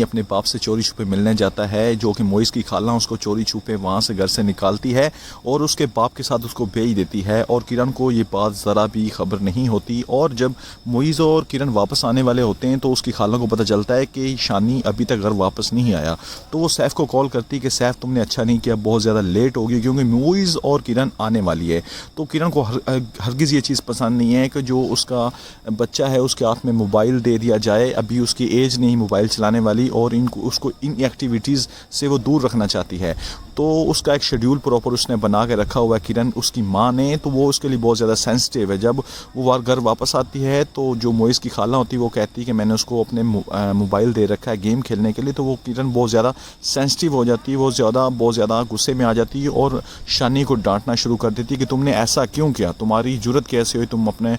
अपने बाप से चोरी छुपे मिलने जाता है, जो कि मोइज़ की खाला उसको चोरी छुपे वहाँ से घर से निकालती है और उसके बाप के साथ उसको भेज देती है। और किरण को ये बात ज़रा भी खबर नहीं होती। और जब मोइज़ और किरण वापस आने वाले होते हैं तो उसकी खाला को पता चलता है कि शानी अभी तक घर वापस नहीं आया। तो वो सैफ़ को कॉल करती है कि सैफ़ तुमने अच्छा नहीं किया, बहुत ज़्यादा लेट हो गई, क्योंकि मोइज़ और किरण आने वाली है। तो किरण को हरगिज़ ये चीज़ पसंद नहीं है कि जो उसका बच्चा है उसके हाथ में मोबाइल दे दिया जाए। अभी उसकी एज नहीं मोबाइल चलाने वाली और उसको इन एक्टिविटीज़ से वो दूर रखना चाहती है। तो उसका एक शेड्यूल प्रॉपर उसने बना के रखा हुआ है किरण, उसकी माँ ने। तो वो उसके लिए बहुत ज़्यादा सेंसिटिव है। जब वो घर वापस आती है तो जो मोइज़ की खाला होती है वो कहती है कि मैंने उसको अपने मोबाइल दे रखा है गेम खेलने के लिए। तो वो किरण बहुत ज़्यादा सेंसिटिव हो जाती है, वो बहुत ज़्यादा गुस्से में आ जाती है और शानी को डांटना शुरू कर देती है कि तुमने ऐसा क्यों किया, तुम्हारी जुर्रत कैसे हुई, तुम अपने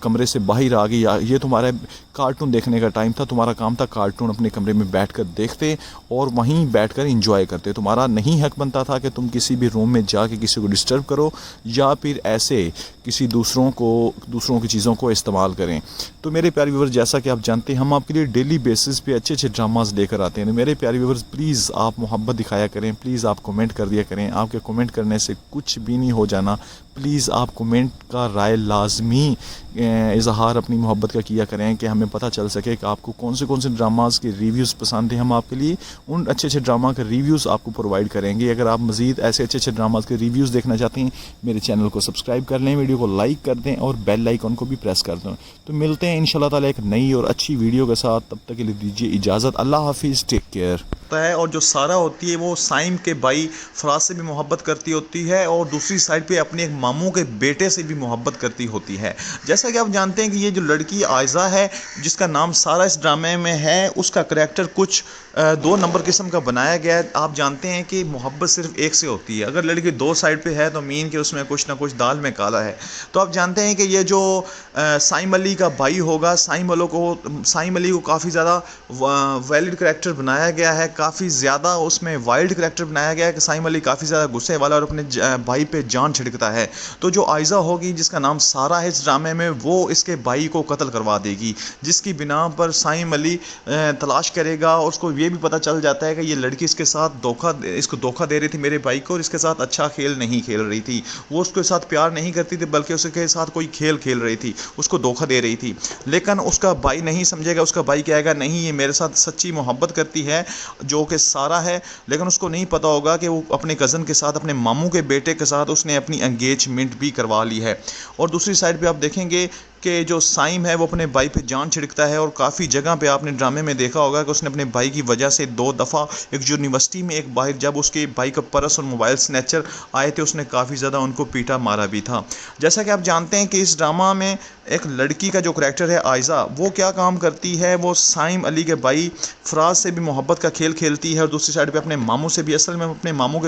कमरे से बाहर आ गई, ये तुम्हारा कार्टून देखने का टाइम था, तुम्हारा काम था कार्टून अपने कमरे में बैठकर देखते और वहीं बैठकर एंजॉय करते, तुम्हारा नहीं हक बनता था कि तुम किसी भी रूम में जाके किसी को डिस्टर्ब करो या फिर ऐसे किसी दूसरों की चीज़ों को इस्तेमाल करें। तो मेरे प्यारे व्यूअर्स, जैसा कि आप जानते हैं हम आपके लिए डेली बेसिस पे अच्छे अच्छे ड्रामास लेकर आते हैं। मेरे प्यारे व्यूअर्स, प्लीज़ आप मोहब्बत दिखाया करें, प्लीज़ आप कमेंट कर दिया करें। आपके कमेंट करने से कुछ भी नहीं हो जाना। प्लीज़ आप कमेंट का राय लाजमी इजहार अपनी मोहब्बत का किया करें कि हमें पता चल सके कि आपको कौन से ड्रामास के रिव्यूज़ पसंद हैं। हम आपके लिए उन अच्छे अच्छे ड्रामा के रिव्यूज़ आपको प्रोवाइड करेंगे। अगर आप मज़ीद ऐसे अच्छे अच्छे ड्रामास के रिव्यूज़ देखना चाहते हैं, मेरे चैनल को सब्सक्राइब कर लें, वीडियो को लाइक कर दें और बेल आइकन को भी प्रेस कर दें। तो मिलते हैं इंशाल्लाह ताला एक नई और अच्छी वीडियो के साथ। तब तक के लिए दीजिए इजाज़त। अल्लाह हाफिज़, टेक केयर। है। और जो सारा होती है वो साइम के भाई फराज से भी मोहब्बत करती होती है और दूसरी साइड पे अपने एक मामू के बेटे से भी मोहब्बत करती होती है। जैसा कि आप जानते हैं कि ये जो लड़की आयज़ा है जिसका नाम सारा इस ड्रामे में है, उसका करैक्टर कुछ 2 नंबर किस्म का बनाया गया है। आप जानते हैं कि मोहब्बत सिर्फ एक से होती है, अगर लड़की 2 साइड पे है तो मीन कि उसमें कुछ ना कुछ दाल में काला है। तो आप जानते हैं कि ये जो साइम अली का भाई होगा, साइम अली को काफ़ी ज़्यादा वैलिड करैक्टर बनाया गया है, काफ़ी ज़्यादा उसमें वाइल्ड करैक्टर बनाया गया है कि साइम अली काफ़ी ज़्यादा गुस्से वाला और अपने भाई पे जान छिड़कता है। तो जो आयज़ा होगी जिसका नाम सारा है इस ड्रामे में, वो इसके भाई को कत्ल करवा देगी, जिसकी बिना पर साइम अली तलाश करेगा। उसको ये भी पता चल जाता है कि ये लड़की इसको धोखा दे रही थी मेरे भाई को, और इसके साथ अच्छा खेल नहीं खेल रही थी। वो उसके साथ प्यार नहीं करती थी बल्कि उसके साथ कोई खेल खेल रही थी, उसको धोखा दे रही थी। लेकिन उसका भाई नहीं समझेगा, उसका भाई कहेगा नहीं ये मेरे साथ सच्ची मोहब्बत करती है जो कि सारा है। लेकिन उसको नहीं पता होगा कि वो अपने कज़न के साथ, अपने मामू के बेटे के साथ उसने अपनी एंगेजमेंट भी करवा ली है। और दूसरी साइड पे आप देखेंगे कि जो साइम है वो अपने भाई पे जान छिड़कता है और काफ़ी जगह पे आपने ड्रामे में देखा होगा कि उसने अपने भाई की वजह से 2 दफ़ा एक यूनिवर्सिटी में एक बाहर जब उसके भाई का पर्स और मोबाइल स्नैचर आए थे उसने काफ़ी ज़्यादा उनको पीटा मारा भी था। जैसा कि आप जानते हैं कि इस ड्रामा में एक लड़की का जो करैक्टर है आयज़ा, वो क्या काम करती है, वो साइम अली के भाई फराज से भी मोहब्बत का खेल खेलती है और दूसरी साइड पर अपने मामू से भी। असल में अपने मामू के